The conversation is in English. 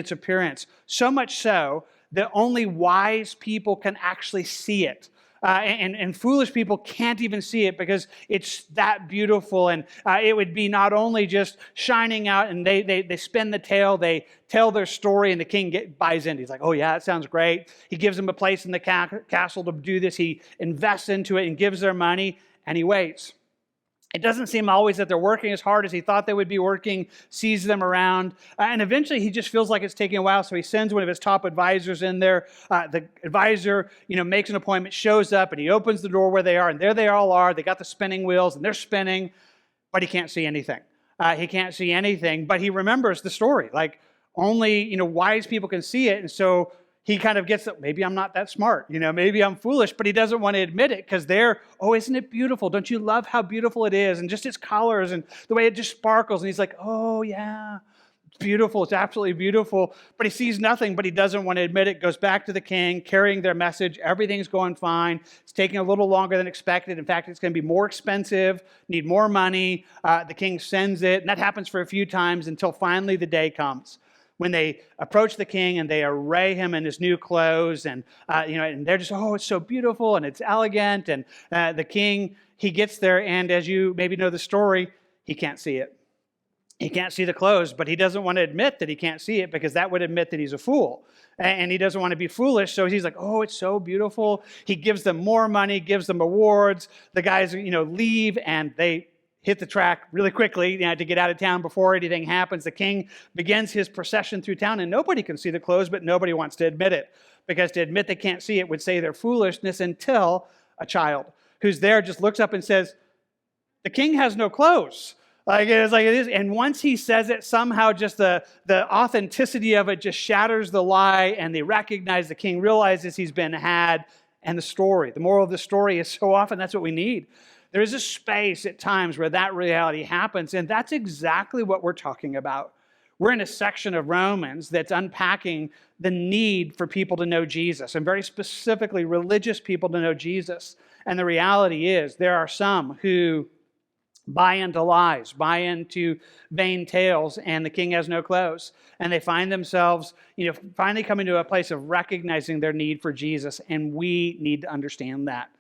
its appearance, so much so that only wise people can actually see it. And foolish people can't even see it because it's that beautiful. And it would be not only just shining out, and they spin the tale, they tell their story, and the king buys in. He's like, oh yeah, that sounds great. He gives them a place in the castle to do this. He invests into it and gives their money, and he waits. It doesn't seem always that they're working as hard as he thought they would be working, sees them around, and eventually he just feels like it's taking a while, so he sends one of his top advisors in there. The advisor, makes an appointment, shows up, and he opens the door where they are, and there they all are. They got the spinning wheels, and they're spinning, but he can't see anything. He can't see anything, but he remembers the story. Like, only, wise people can see it, and so he kind of gets that, maybe I'm not that smart, maybe I'm foolish, but he doesn't want to admit it because oh, isn't it beautiful? Don't you love how beautiful it is? And just its colors and the way it just sparkles. And he's like, oh yeah, it's beautiful. It's absolutely beautiful. But he sees nothing, but he doesn't want to admit it. Goes back to the king, carrying their message. Everything's going fine. It's taking a little longer than expected. In fact, it's going to be more expensive, need more money. The king sends it. And that happens for a few times until finally the day comes when they approach the king and they array him in his new clothes, and and they're just, oh, it's so beautiful and it's elegant. And the king, he gets there, and as you maybe know the story, he can't see it. He can't see the clothes, but he doesn't want to admit that he can't see it because that would admit that he's a fool. And he doesn't want to be foolish, so he's like, oh, it's so beautiful. He gives them more money, gives them awards. The guys, leave, and they hit the track really quickly to get out of town before anything happens. The king begins his procession through town, and nobody can see the clothes, but nobody wants to admit it, because to admit they can't see it would say their foolishness, until a child who's there just looks up and says, the king has no clothes. Like it is. And once he says it, somehow just the authenticity of it just shatters the lie, and they recognize, the king realizes he's been had. And the moral of the story is, so often that's what we need. There is a space at times where that reality happens, and that's exactly what we're talking about. We're in a section of Romans that's unpacking the need for people to know Jesus, and very specifically religious people to know Jesus. And the reality is, there are some who buy into lies, buy into vain tales, and the king has no clothes. And they find themselves, finally coming to a place of recognizing their need for Jesus, and we need to understand that.